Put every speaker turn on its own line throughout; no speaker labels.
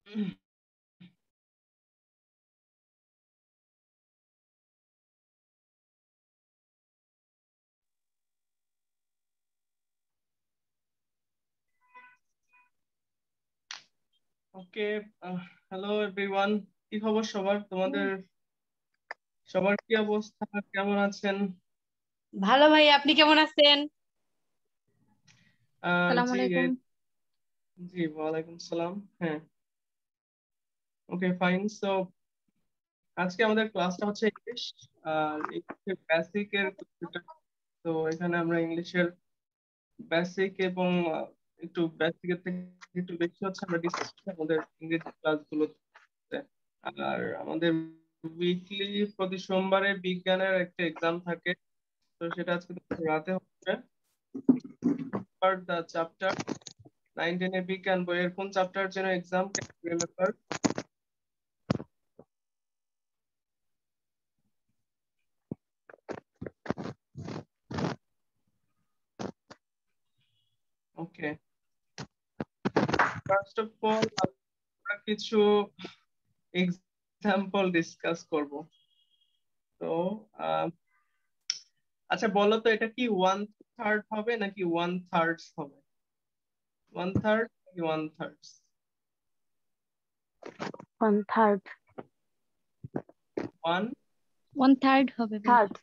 ওকে, hello everyone. কি খবর সবার? তোমাদের সবার কি অবস্থা? কেমন আছেন?
ভালো ভাই, আপনি কেমন আছেন?
আসসালামু
জি
আলাইকুম।
জি, ওয়ালাইকুম সালাম। হ্যাঁ, ওকে ফাইন। সো আজকে আমাদের ক্লাসটা হচ্ছে ইংলিশ, আর ইংলিশের বেসিক এর কিছুটা। তো এখানে আমরা ইংলিশের বেসিক এবং একটু বেসিকের থেকে একটু বেশি হচ্ছে আমরা ডিসকাস করি আমাদের ইংরেজি ক্লাসগুলোতে। আর আমাদের উইকলি প্রতি সোমবারে বিজ্ঞানের একটা এক্সাম থাকে। তো সেটা আজকে রাতে হবে। দ্য চ্যাপ্টার 9-10 এর বিজ্ঞান বইয়ের কোন চ্যাপ্টার যেন exam? Remember? Okay, first of all আমরা কিছু এক্সাম্পল ডিসকাস করব। তো আহ, আচ্ছা বলো তো, এটা কি 1/3 হবে নাকি 1/3 হবে? 1/3 নাকি 1/3?
1/3
ওয়ান।
1/3 হবে ভাই।
থার্ড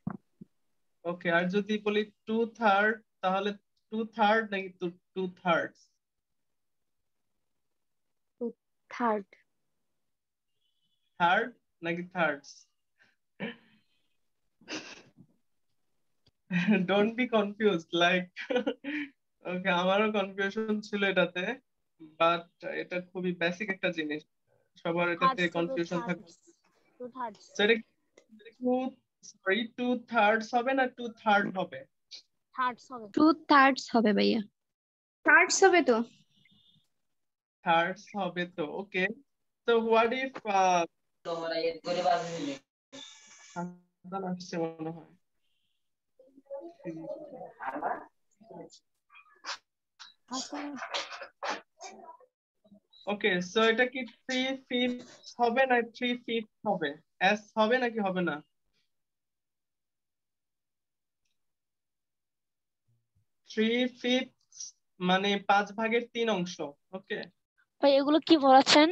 ওকে, আর যদি বলি 2/3, তাহলে 2/3 নাকি 2/3?
থার্ড
থার্ড নাকি thirds? Don't be confused like. Okay, আমারও কনফিউশন ছিল এটাতে, বাট এটা খুবই বেসিক একটা জিনিস, সবার এটাতে
থার্ডস হবে।
কনফিউশন থাকে।
টু থার্ডস
So এটা টু, সরি, 2/3 হবে না 2/3 হবে?
থার্ডস হবে।
2/3 হবে ভাইয়া।
থার্ডস হবে তো।
থার্ডস হবে তো। ওকে, তো হোয়াট ইফ আসছে মনে হয়। ওকে, সো এটা কি 3/5 হবে না 3/5 হবে? এস হবে নাকি হবে না? 3/5 মানে 5/3 ওকে,
ভাই এগুলো কি পড়াচ্ছেন?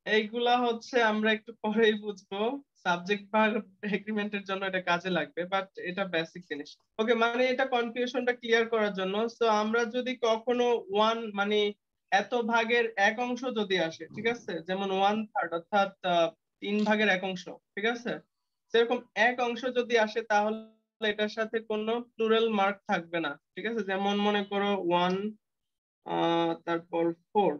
এইগুলা হচ্ছে আমরা একটু পরেই বুঝবো। সাবজেক্ট ভার্ব এগ্রিমেন্টের জন্য এটা কাজে লাগবে, বাট এটা বেসিক জিনিস। ওকে, মানে এটা কনফিউশনটা ক্লিয়ার করার জন্য, সো আমরা যদি কখনো ওয়ান মানে এত ভাগের এক অংশ যদি আসে, ঠিক আছে, যেমন 1/3 অর্থাৎ 3/1 ঠিক আছে, সেরকম এক অংশ যদি আসে তাহলে এটার সাথে কোনো প্লুরাল মার্ক থাকবে না। ঠিক আছে, যেমন মনে করো 1, তারপর 4,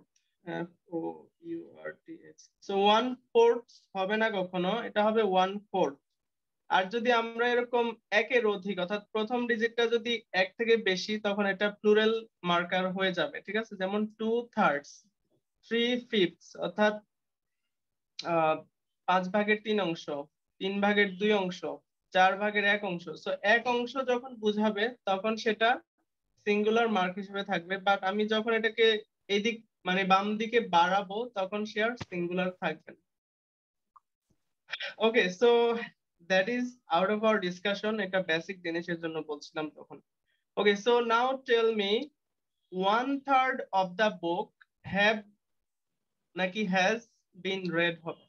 FOURTH, সো 1/4 হবে না কখনো, এটা হবে 1/4। আর যদি আমরা এরকম একের অধিক অর্থাৎ প্রথম ডিজিটটা যদি এক থেকে বেশি, তখন এটা প্লুরাল মার্কার হয়ে যাবে। ঠিক আছে, যেমন 2/3, 3/5 অর্থাৎ 5/3, 3/2, 4/1। সো এক অংশ যখন বুঝাবে তখন সেটা সিঙ্গুলার মার্ক হিসেবে থাকবে, বাট আমি যখন এটাকে এদিক মানে বাম দিকে বাড়াবো তখন সে আর সিঙ্গুলার থাকবে না। Okay, so that is out of our discussion, এটা বেসিক জিনিসের জন্য বলছিলাম তখন। Okay, so now tell me, 1/3 of the book have নাকি হ্যাজ বিন রেড হবে?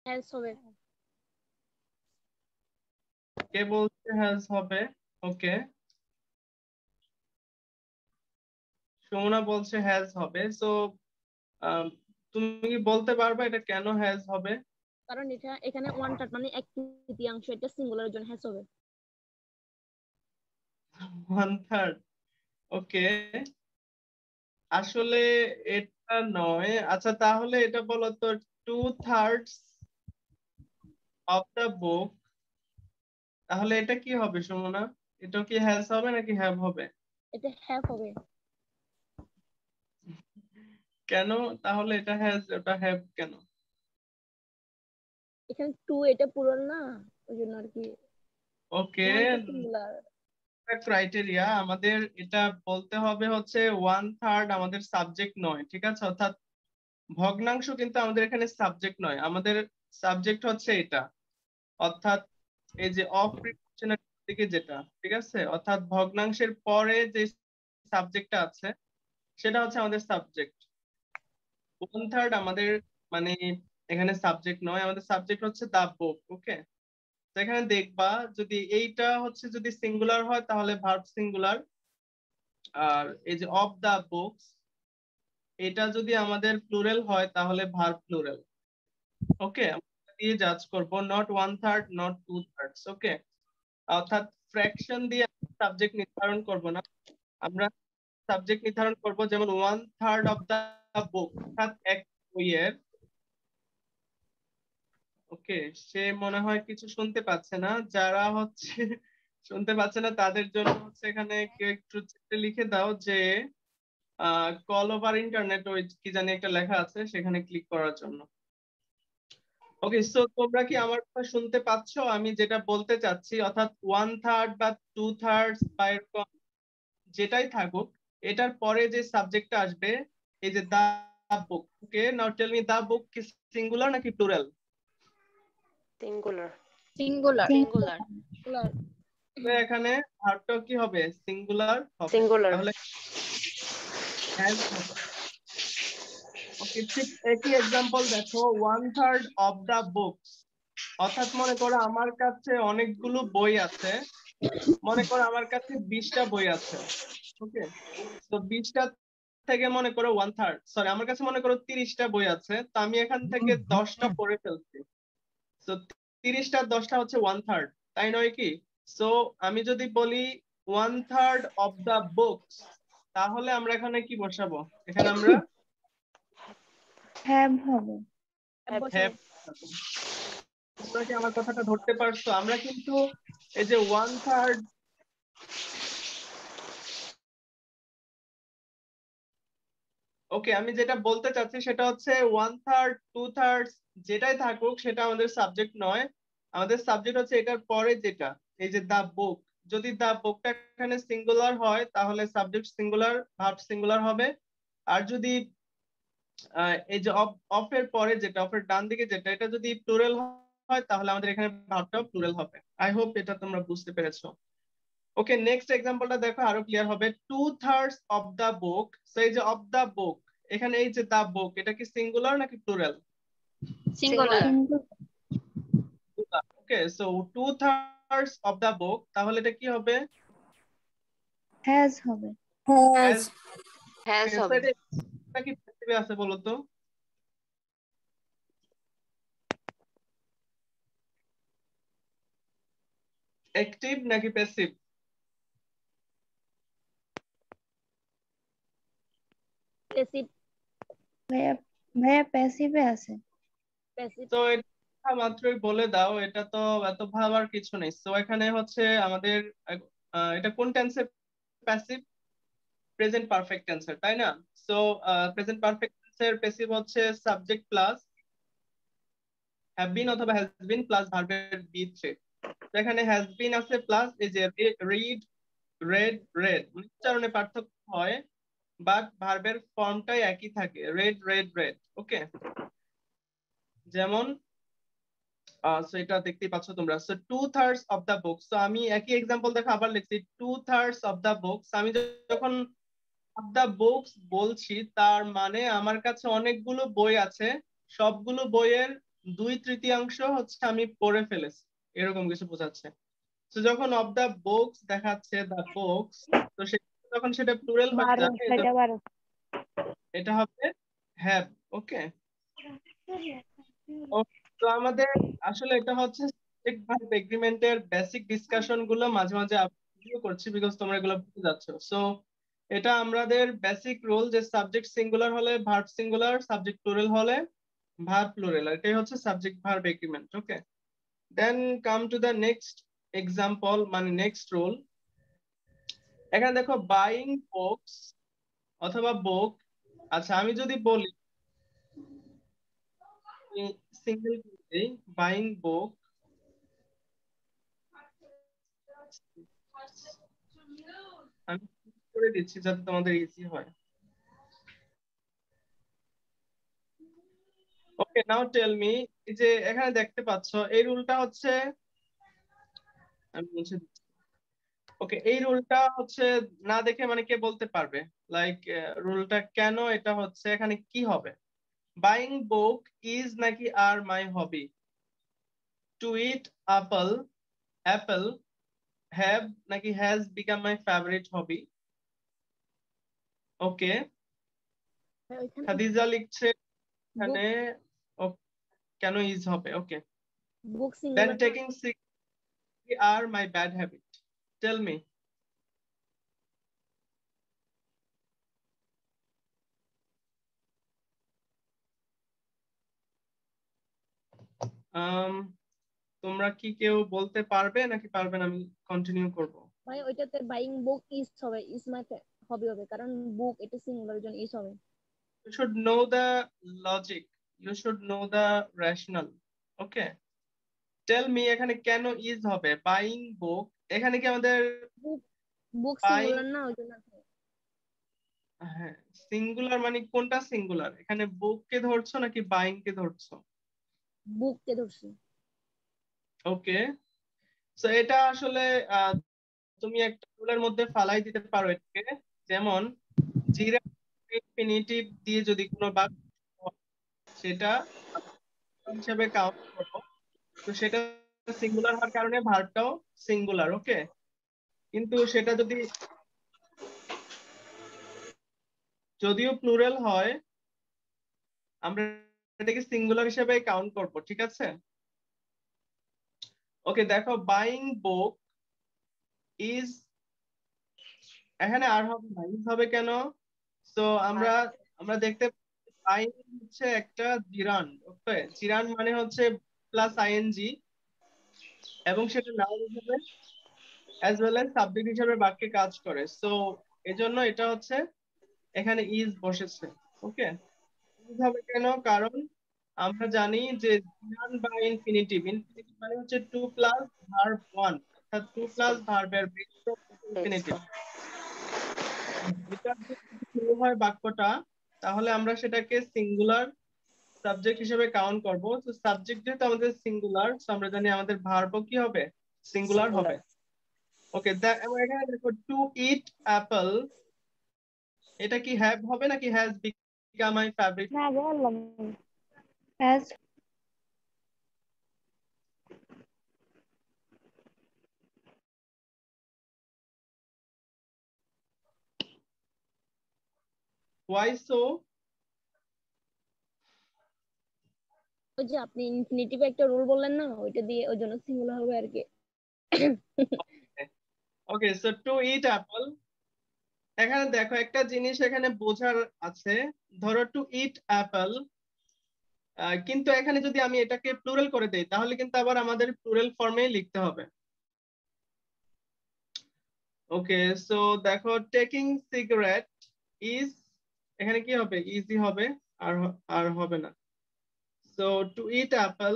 হ্যাজ হবে।
কে বলছে হ্যাজ হবে? ওকে, সুমনা বলছে হ্যাজ হবে। সো তুমি কি বলতে পারবে এটা কেন হ্যাজ হবে?
কারণ এখানে 1/3 মানে 1/3, এটা সিঙ্গুলারের জন্য হ্যাজ হবে।
1/3, ওকে, আসলে এটা নয়। আচ্ছা তাহলে এটা বলো তো, 2/3 অফ দ্য বুক, তাহলে এটা কি হবে সুমনা? এটা কি হ্যাজ হবে নাকি হ্যাভ হবে?
এটা হ্যাভ হবে।
কেন তাহলে এটা হ্যাজ ওটা হ্যাভ কেন?
এখানে 2 এটা প্লুরাল না, ওই জন্য আর কি।
ওকে,
1 তো সিঙ্গুলার।
ক্রাইটেরিয়া আমাদের এটা বলতে হবে হচ্ছে 1/3 আমাদের সাবজেক্ট নয়, ঠিক আছে? অর্থাৎ ভগ্নাংশ কিন্তু আমাদের এখানে সাবজেক্ট নয়, আমাদের সাবজেক্ট হচ্ছে এটা, অর্থাৎ এই যে অফ রিডাকশনের দিকে যেটা, ঠিক আছে? অর্থাৎ ভগ্নাংশের পরে যে সাবজেক্টটা আছে সেটা হচ্ছে আমাদের সাবজেক্ট। 1/3 আমাদের মানে এখানে সাবজেক্ট নয়, আমাদের সাবজেক্ট হচ্ছে দা বুক। ওকে, তো এখানে দেখবা যদি এইটা হচ্ছে যদি সিঙ্গুলার হয় তাহলে ভার্ব সিঙ্গুলার, আর এই যে অফ দা বুকস এটা যদি আমাদের প্লুরাল হয় তাহলে ভার্ব প্লুরাল। ওকে, আমরা দিয়ে জাজ করব, নট 1/3 নট 2/3। ওকে, অর্থাৎ ফ্র্যাকশন দিয়ে সাবজেক্ট নির্ধারণ করব না, আমরা সাবজেক্ট নির্ধারণ করব যেমন 1/3 অফ দা বুক, অর্থাৎ এক বইয়ের। ওকে, সে মনে হয় কিছু শুনতে পাচ্ছে না, যারা হচ্ছে শুনতে পাচ্ছে না তাদের জন্য হচ্ছে এখানে কেউ একটু চিত্রে লিখে দাও যে কল ওভার ইন্টারনেট ওই কি জানি একটা লেখা আছে সেখানে ক্লিক করার জন্য। ওকে, সো তোমরা কি আমার কথা শুনতে পাচ্ছো? আমি যেটা বলতে চাচ্ছি, অর্থাৎ 1/3 বা 2/3 বা এরকম যেটাই থাকুক, এটার পরে যে সাবজেক্টটা আসবে এই যে দা বুক। ওকে, নাও টেল মি, দা বুক কি সিঙ্গুলার নাকি প্লুরাল?
সিঙ্গুলার।
সিঙ্গুলার।
সিঙ্গুলার।
তো এখানে ভার্বটা কি হবে? সিঙ্গুলার হবে,
সিঙ্গুলার।
তাহলে হ্যাজ হবে। ওকে, ঠিক একই এক্সাম্পল দেখো, 1/3 অফ দা বুকস, অর্থাৎ মনে করো আমার কাছে অনেকগুলো বই আছে, মনে করো আমার কাছে 20টা বই আছে। ওকে, তো 20টা থেকে মনে করো 1/3, সরি আমার কাছে মনে করো 30টা বই আছে, তো আমি এখান থেকে 10টা পড়ে ফেলছি। তো 30টার 10টা হচ্ছে 1/3, তাই নয় কি? সো আমি যদি বলি 1/3 অফ দা বুকস, তাহলে আমরা এখানে কি বসাবো? এখানে আমরা
হ্যাভ হবে।
হ্যাভ। তোমরা কি আমার কথাটা ধরতে পারছো? আমরা কিন্তু এই যে 1/3, ওকে, আমি যেটা বলতে চাচ্ছি সেটা হচ্ছে 1/3 2/3 যেটাই থাকুক সেটা আমাদের সাবজেক্ট নয়, আমাদের সাবজেক্ট হচ্ছে এটার পরে যেটা, এই যে দা বুক। যদি দা বুকটা এখানে সিঙ্গুলার হয় তাহলে সাবজেক্ট সিঙ্গুলার, ভার্ব সিঙ্গুলার হবে। আর যদি এই যে অফ এর পরে যেটা, অফের ডান দিকে যেটা, এটা যদি প্লুরাল হয় তাহলে আমাদের এখানে ভার্বটাও প্লুরাল হবে। আই হোপ এটা তোমরা বুঝতে পেরেছো। ওকে, নেক্সট এক্সাম্পলটা দেখো, আরো ক্লিয়ার হবে। 2/3 অফ দা বুক, সো এই যে অফ দা বুক, এখানে এই যে দা বুক, এটা কি সিঙ্গুলার নাকি plural?
Singular.
Okay, so 2/3 of the book, তাহলে এটা কি হবে?
হ্যাজ হবে।
হ্যাজ।
হ্যাজ হবে।
এটা কি প্যাসিভে আছে বলো তো? অ্যাক্টিভ নাকি প্যাসিভ?
প্যাসিভ।
ভাইয়া ভাইয়া প্যাসিভে আছে।
প্যাসিভ।
তো এটা মাত্রই বলে দাও, এটা তো এত ভাবার কিছু নেই। তো এখানে হচ্ছে আমাদের এটা কোন টেন্সের প্যাসিভ? প্রেজেন্ট পারফেক্ট টেন্সের, তাই না? সো প্রেজেন্ট পারফেক্ট টেন্সের প্যাসিভ হচ্ছে সাবজেক্ট প্লাস হ্যাভ বিন অথবা হ্যাজ বিন প্লাস ভার্বের বি থ্রেড। এখানে হ্যাজ বিন আছে প্লাস এই যে রিড, রেড, রেড, উচ্চারণে পার্থক্য হয় বাট ভার্বের ফর্মটাই একই থাকে, রেড রেড রেড। ওকে, যেমন সো এটা দেখতেই পাচ্ছ তোমরা। সো 2/3 অফ দা বুকস, তো আমি একই এক্সাম্পল দেখো আবার লিখছি 2/3 অফ দা বুকস। আমি যখন অফ দা বুকস বলছি তার মানে আমার কাছে অনেকগুলো বই আছে, সবগুলো বইয়ের 2/3 হচ্ছে আমি পড়ে ফেলেছি, এরকম কিছু বোঝাচ্ছে। তো যখন অফ দা বুকস দেখাচ্ছে দা বুকস, তো যখন সেটা প্লুরাল হয়ে
12
যাবে
ছয়টা 12।
এটা হবে হ্যাভ। ওকে, তো আমাদের আসলে এটা হচ্ছে ভার্ব এগ্রিমেন্টের বেসিক ডিসকাশন গুলো মাঝে মাঝে আপডেট করছি বিকজ তোমরা এগুলো বুঝতে যাচ্ছ। সো এটা আমাদের বেসিক রুল যে সাবজেক্ট সিঙ্গুলার হলে ভার্ব সিঙ্গুলার, সাবজেক্ট প্লুরাল হলে ভার্ব প্লুরাল, এটাই হচ্ছে subject verb agreement. Okay, then come to the next example, মানে নেক্সট রুল। এখানে দেখো বাইং বুকস অথবা বুক। আচ্ছা, আমি যদি বলি সিঙ্গেল বাইং বুক, আমি করে দিচ্ছি যাতে তোমাদের ইজি হয়। ওকে, নাও টেল মি, এই যে এখানে দেখতে পাচ্ছ এই রুলটা হচ্ছে, আমি মুছে দিচ্ছি। ওকে, এই রুলটা হচ্ছে না দেখে মানে কে বলতে পারবে লাইক রুলটা কেন এটা হচ্ছে, এখানে কি হবে? বাইং বুক ইজ নাকি are my hobby, to eat apple apple have নাকি has become my favourite hobby. Okay,
ওইখানে
খাদিজা লিখছে
বুক
এখানে কেন ইজ হবে। ওকে,
বুক
দেন
সিঙ্গুলার না,
taking sick are my bad habit, tell me. তোমরা কি কেউ বলতে পারবে নাকি পারবে না? আমি কন্টিনিউ করব।
ভাই ওইটাতে বাইং বুক ইজ হবে, ইজ মাই হবি হবে, কারণ বুক এটা সিঙ্গুলার জন্য ইজ হবে।
You should know the logic, you should know the rational. Okay, tell me এখানে কেন ইজ হবে? বাইং বুক, এখানে কি আমাদের
বুক বুক
বাইং,
সিঙ্গুলার না, ওই জন্য আছে।
হ্যাঁ সিঙ্গুলার মানে কোনটা সিঙ্গুলার? এখানে বুক কে ধরছো নাকি বাইং কে ধরছো?
বুক কে ধরছি।
ওকে, সো এটা আসলে আহ, তুমি একটা রুলের মধ্যে ফালাই দিতে পারো এটাকে, যেমন জিরা ইনফিনিটিভ দিয়ে যদি কোনো বাক্য হয়, সেটা হিসেবে কাউন্ট করবো, তো সেটা সিঙ্গুলার হওয়ার কারণে ভার্বটাও সিঙ্গুলার। ওকে, কিন্তু সেটা যদি যদিও প্লুরাল হয়, আমরা এটাকে সিঙ্গুলার হিসেবে কাউন্ট করব, ঠিক আছে? ওকে, দেখো বাইং বুক ইজ, এখানে আর হবে না, ইজ হবে কেন? তো আমরা আমরা দেখতে বাইং হচ্ছে একটা জিরান। ওকে, জিরান মানে হচ্ছে প্লাস আইএনজি, এবং সেটা নাউন হিসেবে অ্যাজ ওয়েল এজ সাবজেক্ট হিসেবে বাক্যে কাজ করে। সো এজন্য এটা হচ্ছে এখানে ইজ বসেছে। ওকে, ইজ হবে কেন? কারণ আমরা জানি যে জিরান বা ইনফিনিটিভ, ইনফিনিটিভ মানে হচ্ছে টু প্লাস ভার্ব ওয়ান, অর্থাৎ টু প্লাস ভার্বের ইনফিনিটিভ। এটা যদি শুরু হয় বাক্যটা, তাহলে আমরা সেটাকে সিঙ্গুলার সাবজেক্ট হিসেবে কাউন্ট করব। তো সাবজেক্ট যেহেতু আমাদের সিঙ্গুলার, আমরা জানি আমাদের ভার্বও কি হবে? সিঙ্গুলার হবে। ওকে, এখানে দেখো টু ইট অ্যাপল, এটা কি হ্যাভ হবে নাকি হ্যাজ বিকাম মাই ফেভারিট?
না বললাম হ্যাজ।
Y so?
ওই যে আপনি ইনফিনিটিভ একটা রুল বললেন না, ওইটা দিয়ে ওই জন্য সিঙ্গুলার হবে আর কি।
ওকে, সো টু ইট অ্যাপল, এখানে দেখো একটা জিনিস এখানে বোঝার আছে। ধরো টু ইট অ্যাপল, কিন্তু এখানে যদি আমি এটাকে প্লুরাল করে দেই, তাহলে কিন্তু আবার আমাদের প্লুরাল ফর্মেই লিখতে হবে। ওকে, সো দেখো টেকিং সিগারেট ইজ, এখানে কি হবে? ইজি হবে, আর আর হবে না। So to eat apple,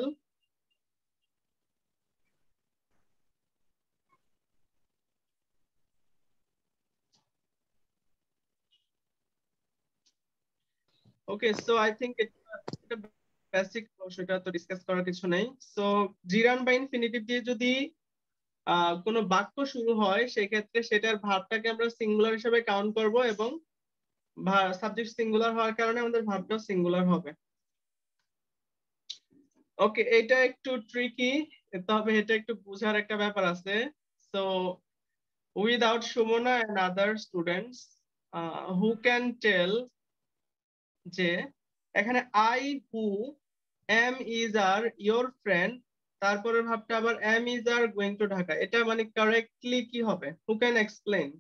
okay, so I think এটা বেসিক, সেটা তো ডিসকাস করার কিছু নেই। সো জিরান বা ইনফিনিটিভ দিয়ে যদি কোনো বাক্য শুরু হয়, সেক্ষেত্রে সেটার ভার্বটাকে আমরা সিঙ্গুলার হিসেবে কাউন্ট করব, এবং সাবজেক্ট সিঙ্গুলার হওয়ার কারণে আমাদের ভার্বটাও সিঙ্গুলার হবে। ওকে, এটা একটু ট্রিকি, তবে এটা একটু বোঝার একটা ব্যাপার আছে। So without Sumana and other students who can tell, যে এখানে I who am is are your friend, তারপরের ভাবটা আবার am is are going to Dhaka, এটা মানে কারেক্টলি কি হবে? Who can explain?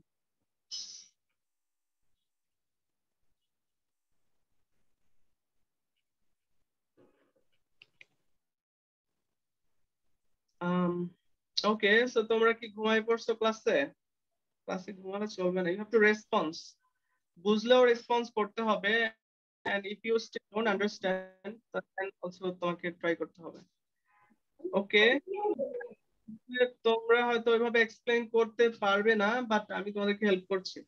Okay, so তোমরা কি ঘুমাই পড়ছো ক্লাসে? ক্লাসে ঘুমানো চলবে না, ইউ হ্যাভ টু রেসপন্স। বুঝলেও রেসপন্স করতে হবে, and if you still don't understand, then also তোমাকে ট্রাই করতে হবে। ওকে, তোমরা হয়তো ওইভাবে এক্সপ্লেইন করতে পারবে না, বাট আমি তোমাদেরকে হেল্প করছি।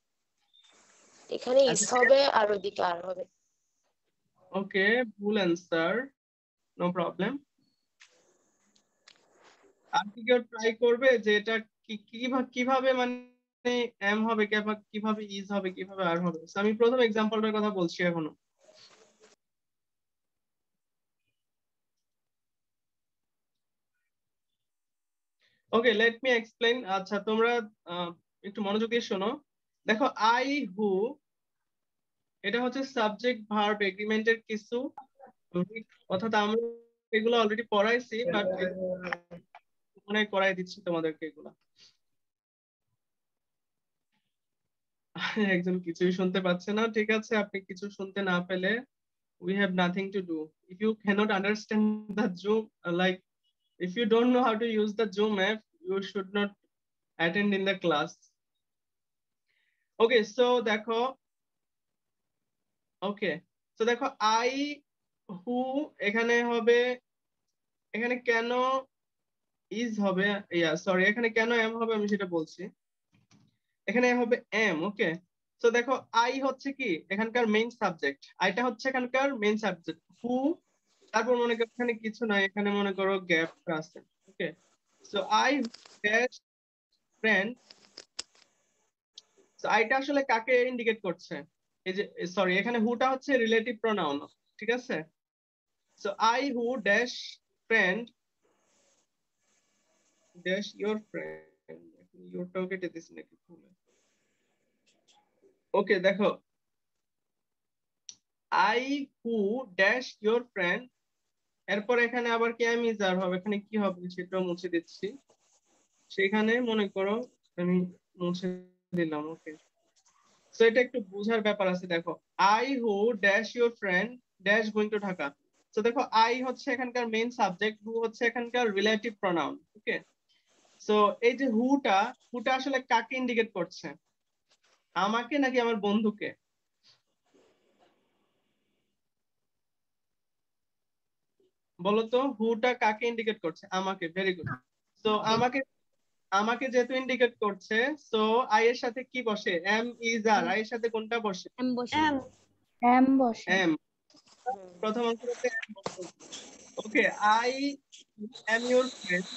এখানে ইস হবে আর ওইদিকে আর হবে।
ওকে, ভুল অ্যান্সার, নো প্রবলেম। আর কি কেউ ট্রাই করবে যে এটা কিভাবে মানে এম হবে, কিভাবে ইজ হবে, কিভাবে আর হবে? So, আমি প্রথম এক্সাম্পলটার কথা বলছি এখনো। ওকে, লেট মি এক্সপ্লেইন। আচ্ছা, তোমরা একটু মনোযোগ দিয়ে শোনো। দেখো, আই হু, এটা হচ্ছে সাবজেক্ট ভার্ব এগ্রিমেন্টের কিছু, অর্থাৎ আমরা এগুলো অলরেডি পড়াইছি, বাট মনে করাই দিচ্ছি তোমাদেরকে এগুলা। একজন কিছুই শুনতে পাচ্ছে না, ঠিক আছে, আপনি কিছু শুনতে না পেলে we have nothing to do. If you cannot understand the Zoom, like if you don't know how to use the Zoom app, you should not attend in the class. Okay, so দেখো, ওকে, তো দেখো I হু এখানে হবে, এখানে কেন is হবে, sorry, এখানে কেন এম হবে আমি সেটা বলছি। এখানে হবে এম, ওকে। তো দেখো, আই হচ্ছে কি এখানকার মেইন সাবজেক্ট, আইটা হচ্ছে এখানকার মেইন সাবজেক্ট। হু, তারপর মনে করো এখানে কিছু নাই, এখানে মনে করো গ্যাপ আছে, okay. So I dash friend, so আইটা আসলে কাকে ইন্ডিকেট করছে? এই যে, সরি, এখানে হুটা হচ্ছে রিলেটিভ প্রোনাউন, ঠিক আছে। So I who dash friend dash your friend, ইওরটাও কেটে দিছি নাকি? ওকে, দেখো, I who dash your friend, এরপর এখানে আবার কি আমি যার হবে, এখানে কি হবে সেটাও মুছে দিচ্ছি। সেখানে মনে করো আমি মুছে দিলাম, ওকে। সো এটা একটু বোঝার ব্যাপার আছে। দেখো, I who dash your friend dash going to Dhaka. তো দেখো, আই হচ্ছে এখানকার মেইন সাবজেক্ট, হু হচ্ছে এখানকার রিলেটিভ প্রোনাউন, ওকে। সো এই যে হুটা, হুটা আসলে কাকে ইন্ডিকেট করছে? আমাকে নাকি আমার বন্ধুকে? বলো তো, হুটা কাকে ইন্ডিকেট করছে? আমাকে, ভেরি গুড। তো আমাকে, আমাকে যেহেতু ইন্ডিকেট করছে, সো আই এর সাথে কি বসে? এম ইজ আর, আই এর সাথে কোনটা বসে?
এম বসে।
এম বসে।
এম, প্রথম অংশটাতে এম বসে। Okay, I am your friend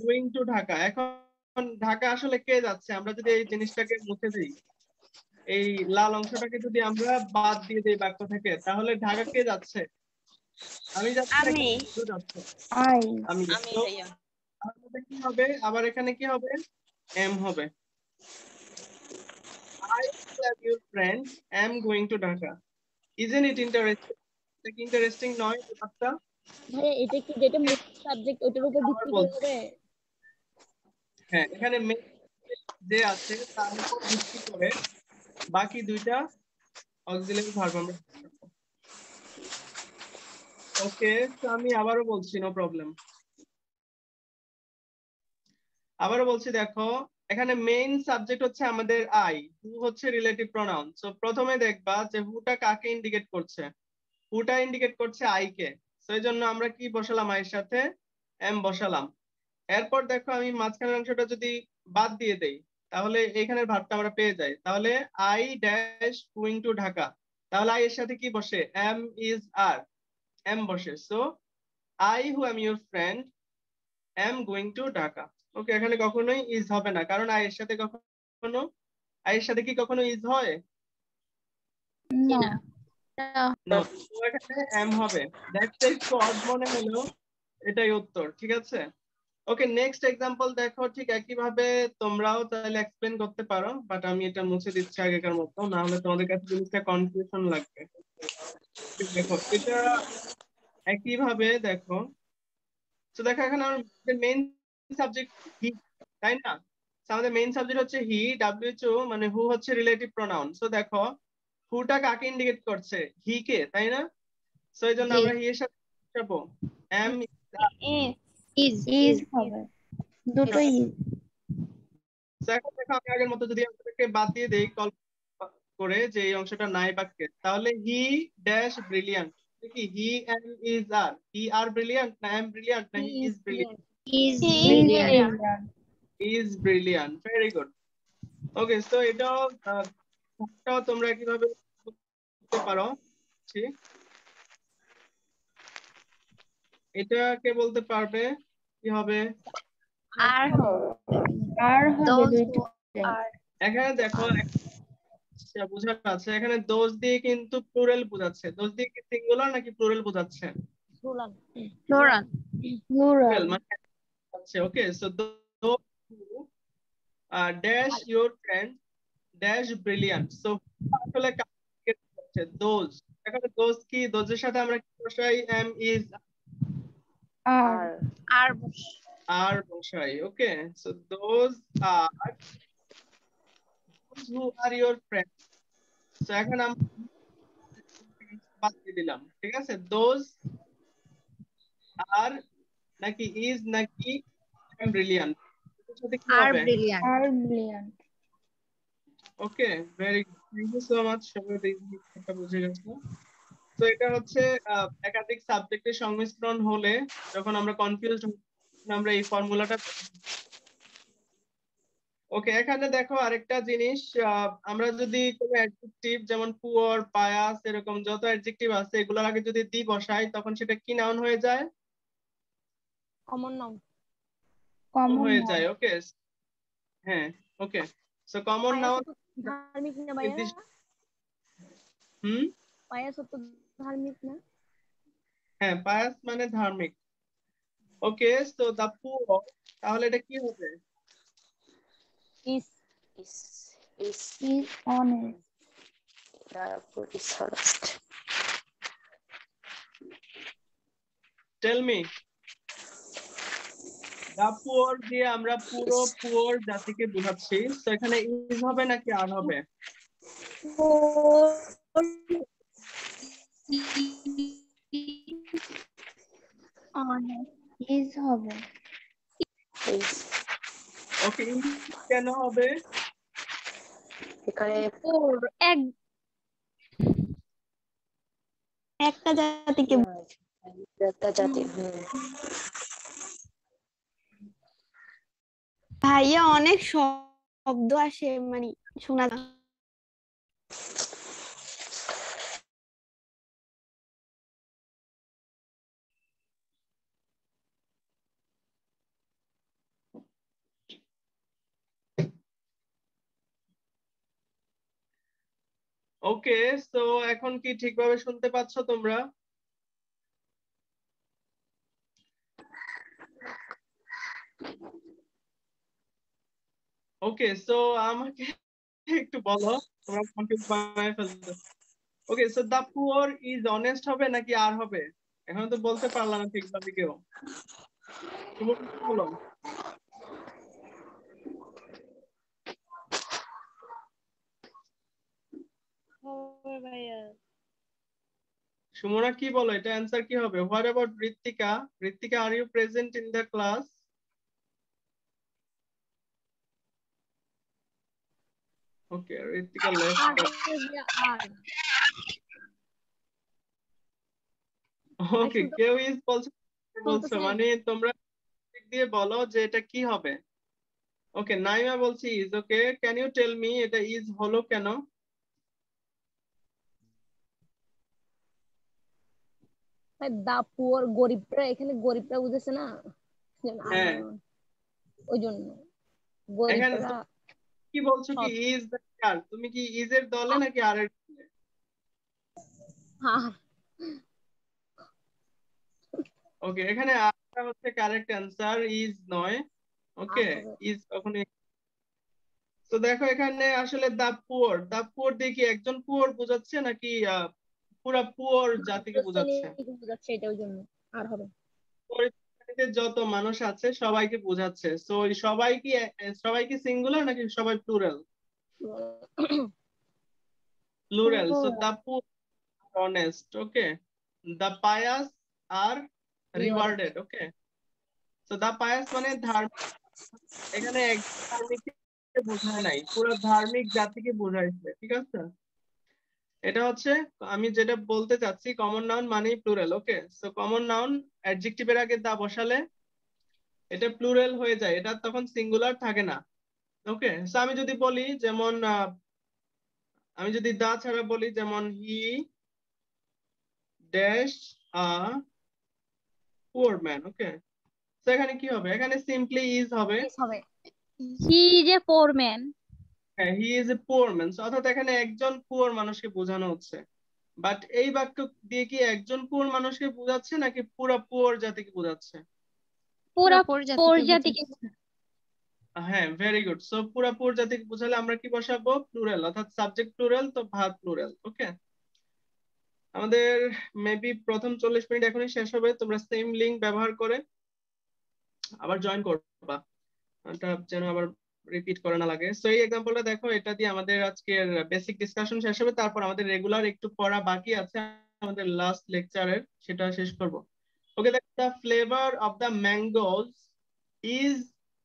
going to Dhaka. এখন ঢাকা আসলে কে যাচ্ছে? আমরা যদি এই জিনিসটাকে মুছে দিই, এই লাল অংশটাকে যদি আমরা বাদ দিয়ে দিই বাক্য থেকে, তাহলে ঢাকা কে যাচ্ছে? আমি যাচ্ছি নাকি
আমি।
বন্ধু যাচ্ছে?
আই।
আমি।
আমি
তো
ভাইয়া।
তাহলে কি হবে? আবার এখানে কি হবে? এম হবে। I love your friend, am going to Dhaka. Isn't it interesting? এটা কি ইন্টারেস্টিং নয় ব্যাপারটা?
ভাইয়া এটা কি যেটা মেইন সাবজেক্ট ওটার উপর
আবার
ভিত্তি করে
বলছি,
হবে?
হ্যাঁ, এখানে main যে আছে তার উপর ভিত্তি করে বাকি দুইটা অক্সিলারি ভার্ব আমরা। ওকে, তো আমি আবারও বলছি, নো প্রবলেম। আবারও বলছি, দেখো, এখানে মেইন সাবজেক্ট হচ্ছে আমাদের আই, হু হচ্ছে রিলেটিভ প্রোনাউন। সো প্রথমে দেখবা যে হুটা কাকে ইন্ডিকেট করছে? হুটা ইন্ডিকেট করছে আই কে। সো এই জন্য আমরা কি বসালাম? আইয়ের সাথে এম বসালাম। এরপর দেখো, আমি মাঝখানের অংশটা যদি বাদ দিয়ে দেই, তাহলে এখানের ভাবটা আমরা পেয়ে যাই। তাহলে I dash going to Dhaka, তাহলে আই এর সাথে কি বসে? এম ইজ আর, এম বসে। So I who am your friend am going to Dhaka. Okay, এখানে কখনোই ইজ হবে না, কারণ আই এর সাথে কখনো, আই এর সাথে কি কখনো ইজ হয়?
না।
No, তো এখানে এম হবে। দেখতে একটু অড মনে হলেও এটাই উত্তর, ঠিক আছে। ওকে, নেক্সট এক্সাম্পল দেখো, ঠিক একই ভাবে তোমরাও তাহলে এক্সপ্লেন করতে পারো, বাট আমি এটা মুছে দিচ্ছি আগেকার মতো, না হলে তোমাদের কাছে জিনিসটা কনফিউশন লাগবে। দেখো, এটা একই ভাবে দেখো। তো দেখো, এখানে আমাদের মেইন সাবজেক্ট হি, তাই না? So, আমাদের মেইন সাবজেক্ট হচ্ছে হি, ডাব্লিউএইচও মানে হু হচ্ছে রিলেটিভ প্রোনাউন। সো দেখো, হুটা কাকে ইন্ডিকেট করছে? হি কে, তাই না? সো এই জন্য
জি।
আমরা হি এর সাথে বসাবো এম।
ইজ।
ইজ হবে। দুটো ইজ।
এখন দেখো, আমি আগের মতো যদি আমাদেরকে বাদ দিয়ে দেই কল করে যে এই অংশটা নাই বাক্যে, তাহলে হি ড্যাশ ব্রিলিয়ান্ট কি he am is are, he are brilliant না এম ব্রিলিয়ান্ট না he
He
is
is
brilliant?
Is
He is
brilliant.
brilliant.
Is brilliant, very good. Okay, so এটাও তোমরা কিভাবে করতে পারো, এটাকে বলতে পারবে কি হবে?
Are
আর হবে
those
দুইটা।
who are
এখানে দেখো বোঝার আছে, এখানে দোজ দিয়ে কিন্তু প্লুরাল বোঝাচ্ছে। দোজ দিয়ে কি সিঙ্গুলার নাকি প্লুরাল বোঝাচ্ছে?
plural.
plural.
Plural
Plural.
মানে আছে। Okay, so dash your friend dash brilliant. So আসলে দোজ, এখানে দোজ কি, দোজের সাথে আমরা কি বসাই? Am is
are
are
Are
are বসাই। Okay, so those are who are your friend. So এখন আমরা বাদ দিয়ে দিলাম, ঠিক আছে? দোজ আর নাকি ইজ নাকি ব্রিলিয়ান্ট, এর সাথে কি
are
হবে?
brilliant.
Are brilliant.
Okay, very good, thank you so much, সবাই এটা বুঝে গেছো। তো এটা হচ্ছে একাধিক সাবজেক্টের সংমিশ্রণ হলে যখন আমরা কনফিউজড আমরা এই ফর্মুলাটা। ওকে, এখানে দেখো আরেকটা জিনিস, আমরা যদি কোনো অ্যাডজেক্টিভ যেমন পুয়ার, পায়াস, এরকম যত অ্যাডজেক্টিভ আছে এগুলোর আগে যদি দি বসাই তখন সেটা কি নাউন হয়ে যায়?
Common noun.
কমন
হয়ে
নাউন।
যায়। ওকে, হ্যাঁ, ওকে, সো কমন নাউন
পায়াস তো ধার্মিক না ভাইয়া?
হুম,
পায়াস তো ধার্মিক না?
হ্যাঁ, পায়াস মানে ধার্মিক। ওকে, সো দা পুয়ার, তাহলে এটা কি হবে?
Is
is is
Is honest.
dishonest.
Tell me, the poor দিয়ে আমরা পুরো পুয়ার জাতিকে বোঝাচ্ছি, তো এখানে ইজ হবে নাকি আর হবে?
honest.
Is হবে।
is
ওকে, কেন হবে?
এখানে
Poor একটা জাতিকে
একটা জাতি।
ভাইয়া অনেক শব্দ আসে মানে শোনা যায়।
ওকে, তো এখন কি ঠিকভাবে শুনতে পাচ্ছ তোমরা? ওকে, সো আমাকে একটু বলো, তোমরা কনফিউজ বানায় ফেলছো। Okay, so the poor is honest হবে নাকি আর হবে? এখন তো বলতে পারলাম না ঠিকভাবে কেউ, তুমি কি বলো?
ভাইয়া।
সুমনা কি বলো, এটা অ্যান্সার কি হবে? What about Ritwika? Ritwika, are you present in the class? Okay, Ritwika left.
Are are
okay, কেউ ইজ বলছো
শুনতেছেন?
মানে তোমরা দিক দিয়ে বলো যে এটা কি হবে। ওকে, নাইমা বলছি is. Okay, can you tell me এটা ইজ হলো কেন?
দা পুয়ার, গরিবরা, এখানে গরিবরা বুঝেছে না?
হ্যাঁ,
ওই জন্য
এখানে
গরিবরা
কি বলছো কি
সব।
ইজ আর তুমি কি ইজ এর দলে নাকি আর এর দলে?
হ্যাঁ,
ওকে, এখানে আরটা হচ্ছে কারেক্ট অ্যান্সার, ইজ নয়। ওকে,
আর হবে।
ইজ কখনো। তো দেখো এখানে আসলে দা পুয়ার দিয়ে কি একজন পুয়ার বোঝাচ্ছে নাকি পুরা পুয়ার জাতিকে বোঝাচ্ছে?
বুঝাচ্ছে এটা, ওই জন্য আর হবে।
পরিস্থিতিতে যত মানুষ আছে সবাইকে বোঝাচ্ছে। সো সবাই কি সিঙ্গুলার নাকি সবাই plural? Plural. So the poor honest. Okay, the pious are rewarded. Okay, so the pious মানে ধার্মিক, এখানে একজন ধার্মিককে বোঝায় নাই, পুরো ধার্মিক জাতিকে বোঝাইছে, ঠিক আছে? এটা হচ্ছে আমি যেটা বলতে চাচ্ছি কমন নাউন মানেই প্লুরাল। ওকে, সো কমন নাউন অ্যাডজেক্টিভের আগে দা বসালে এটা প্লুরাল হয়ে যায়, এটা তখন সিঙ্গুলার থাকে না। ওকে, সো আমি যদি বলি যেমন আমি যদি দা ছাড়া বলি যেমন he dash a poor man. Okay, তো এখানে কি হবে? এখানে সিম্পলি ইজ হবে।
হবে he is a poor man.
হ্যাঁ, he is a poor man, অর্থাৎ এখানে একজন পুয়ার মানুষকে বোঝানো হচ্ছে। বাট এই বাক্য দিয়ে কি একজন পুয়ার মানুষকে বোঝাচ্ছে নাকি পুরা পুয়ার জাতিকে বোঝাচ্ছে?
পুরা পোর জাতিকে।
হ্যাঁ, ভেরি গুড। সো পুরা পুয়ার জাতিকে বোঝালে আমরা কি বসাবো? প্লুরাল, অর্থাৎ সাবজেক্ট প্লুরাল তো ভার্ব প্লুরাল। ওকে, আমাদের মেবি প্রথম 40 মিনিট এখনই শেষ হবে, তোমরা সেম লিংক ব্যবহার করে আবার জয়েন করবা, এটা যেন আবার রিপিট করে না লাগে। সো এই এক্সাম্পলটা দেখো, এটা দিয়ে আমাদের আজকের বেসিক ডিসকাশন শেষ হবে, তারপর আমাদের রেগুলার একটু পড়া বাকি আছে আমাদের লাস্ট লেকচারের, সেটা শেষ করব। ওকে, দেখো, the flavour of the mangoes is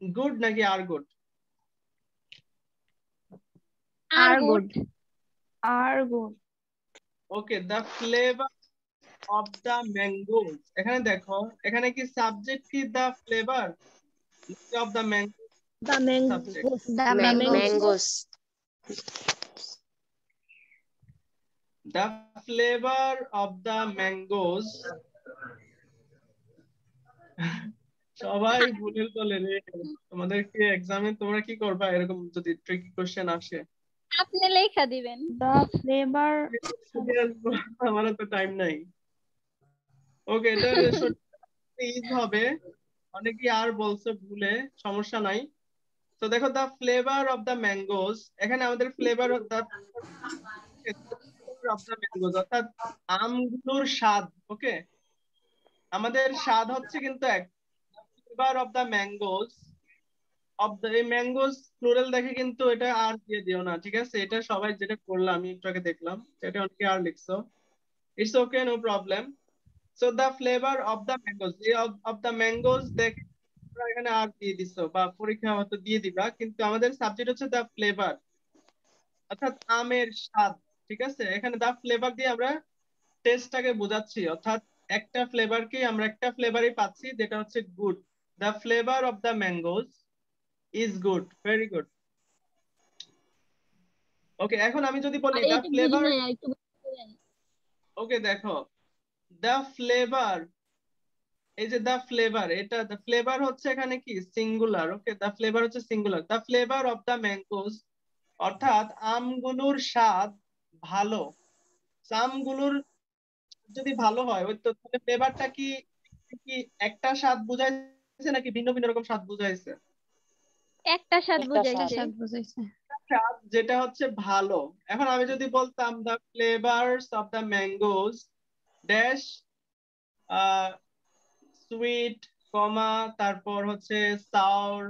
good নাকি are good?
Are good.
Are good.
Okay, the flavour of the mangoes, এখানে দেখো এখানে কি সাবজেক্ট কি the flavour of the mango?
The mango.
Subject
the mango.
Mangoes
the flavour of the mangoes. সবাই ভুলের দলে রে। তোমাদেরকে এক্সামে তোমরা কি করবা এরকম যদি ট্রিকি কোশ্চেন আসে?
আপনি লেখা দিবেন।
The flavour.
আমার তো টাইম নাই। ওকে, এটা ইজ হবে, অনেকেই আর বলছে ভুলে, সমস্যা নাই। তো দেখো, the flavour of the mangoes, এখানে আমাদের ফ্লেভার অফ দ্য ম্যাঙ্গোজ অর্থাৎ আমগুলোর স্বাদ। ওকে, আমাদের স্বাদ হচ্ছে কিন্তু এক। Flavour of the mangoes of the, এই ম্যাঙ্গোজ প্লুরাল দেখে কিন্তু এটা আর দিয়ে দিও না, ঠিক আছে? এটা সবাই যেটা করলাম আমি একটু আগে দেখলাম, এটা অনেকে আর লিখছো, it's okay, no problem. So the flavour of the mangoes, এই অফ দ্য ম্যাঙ্গোজ দেখে তোমরা এখানে আর দিয়ে দিছো বা পরীক্ষা হয়তো দিয়ে দিবা, কিন্তু আমাদের সাবজেক্ট হচ্ছে দ্য ফ্লেভার, অর্থাৎ আমের স্বাদ। ঠিক আছে, এখানে দা ফ্লেভার দিয়ে আমরা টেস্টটাকে বোঝাচ্ছি, অর্থাৎ একটা ফ্লেভারকে আমরা একটা ফ্লেভারই পাচ্ছি যেটা হচ্ছে good. The flavour of the mangoes is good, very good. Okay, এখন আমি যদি বলি দা
এটা বুঝি
ফ্লেভার।
না, একটু বলেন।
ওকে, দেখো, দা ফ্লেভার, এই যে দা ফ্লেভার, এটা দা ফ্লেভার হচ্ছে এখানে কি সিঙ্গুলার। ওকে, দা ফ্লেভার হচ্ছে singular. The flavour of the mangoes অর্থাৎ আমগুলোর স্বাদ ভালো। আমগুলোর যদি ভালো হয় ওই তো, তাহলে ফ্লেভারটা কি কি একটা স্বাদ বুঝাইছে নাকি ভিন্ন ভিন্ন রকম স্বাদ বুঝাইছে?
একটা স্বাদ
একটা
বুঝাইছে।
স্বাদ যেটা হচ্ছে ভালো। এখন আমি যদি বলতাম the flavours of the mangoes dash sweet comma তারপর হচ্ছে সাউর,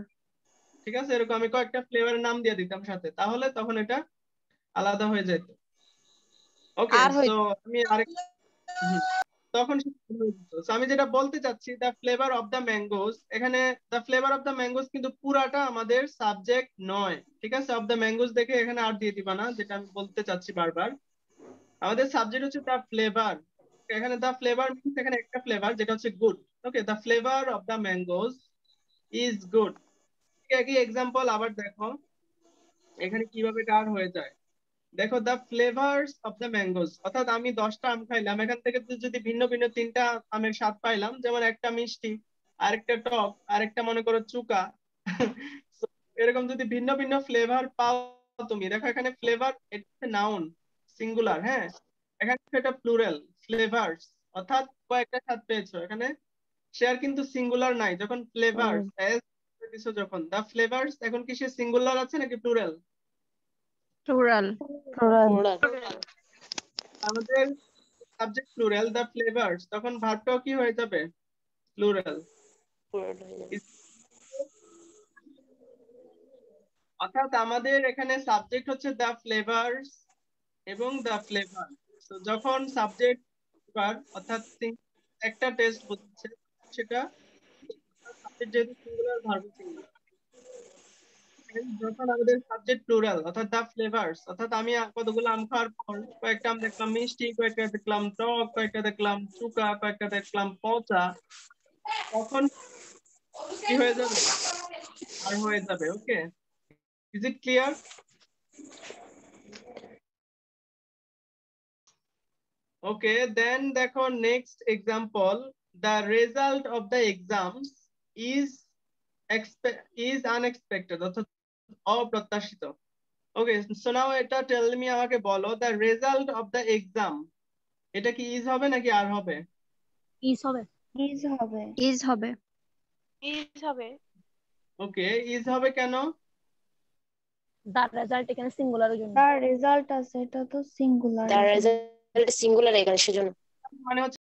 ঠিক আছে, এরকম আমি কয়েকটা ফ্লেভারের নাম দিয়ে দিতাম সাথে, তাহলে তখন এটা আলাদা হয়ে যেত। ওকে,
আর
সো আমি আরেক হুম, তখন so আমি যেটা বলতে চাচ্ছি the flavour of the mangoes, এখানে the flavour of the mangoes কিন্তু পুরাটা আমাদের সাবজেক্ট নয়, ঠিক আছে? অফ দ্য ম্যাঙ্গোজ দেখে এখানে আর দিয়ে দিবা না, যেটা আমি বলতে চাচ্ছি বারবার, আমাদের সাবজেক্ট হচ্ছে দ্য ফ্লেভার। এখানে দ্য ফ্লেভার মিনস এখানে একটা ফ্লেভার যেটা হচ্ছে good. Okay, the flavour of the mangoes is good. একই এক্সাম্পল আবার দেখো এখানে কিভাবে এটা আর হয়ে যায়। দেখো, the flavours of the mangoes অর্থাৎ আমি 10টা আম খাইলাম, এখান থেকে তো যদি ভিন্ন ভিন্ন 3টা আমের স্বাদ পাইলাম, যেমন একটা মিষ্টি, আরেকটা টক, আরেকটা মনে করো চুকা। So, এরকম যদি ভিন্ন ভিন্ন ফ্লেভার পাও তুমি, দেখো এখানে ফ্লেভার এটা নাউন সিঙ্গুলার, হ্যাঁ, এখানে এটা প্লুরাল ফ্লেভারস, অর্থাৎ কয়েকটা স্বাদ পেয়েছো এখানে, শেয়ার কিন্তু সিঙ্গুলার নাই। যখন ফ্লেভারস এস দিছো, যখন দা ফ্লেভারস, এখন কি সে সিঙ্গুলার আছে নাকি প্লুরাল?
প্লুরাল।
plural
আমাদের সাবজেক্ট প্লুরাল দা ফ্লেভারস, তখন ভার্বটাও কি হয়ে যাবে? প্লুরাল।
plural হয়ে যাবে।
অর্থাৎ আমাদের এখানে সাবজেক্ট হচ্ছে দা ফ্লেভারস এবং দা ফ্লেভার। তো যখন সাবজেক্ট অর্থাৎ একটা টেস্ট বোঝাচ্ছে, সেটা সাবজেক্ট যেহেতু সিঙ্গুলার ভার্ব সিঙ্গুলার। যখন আমাদের সাবজেক্ট প্লুরাল অর্থাৎ দা ফ্লেভার্স, অর্থাৎ আমি কতগুলো আম খাওয়ার পর কয়েকটা আম দেখলাম মিষ্টি, কয়েকটা দেখলাম টক, কয়েকটা দেখলাম চুকা, কয়েকটা দেখলাম পচা, তখন কি হয়ে যাবে? আর হয়ে যাবে। ওকে, ইজ ইট ক্লিয়ার? ওকে, দেন দেখো next example, the result of the exams is unexpected, অর্থাৎ অপ্রত্যাশিত। ওকে, সো নাও এটা টেল মি, আমাকে বলো the result of the exam, এটা কি ইজ হবে নাকি আর হবে?
ইস হবে।
ইজ হবে।
ইজ হবে।
ইজ হবে।
ওকে, ইজ হবে কেন?
দা রেজাল্ট এখানে সিঙ্গুলারের জন্য।
তার রেজাল্ট আছে, এটা তো সিঙ্গুলার।
দ্য রেজাল্ট সিঙ্গুলার এখানে সেজন্য।
মানে হচ্ছে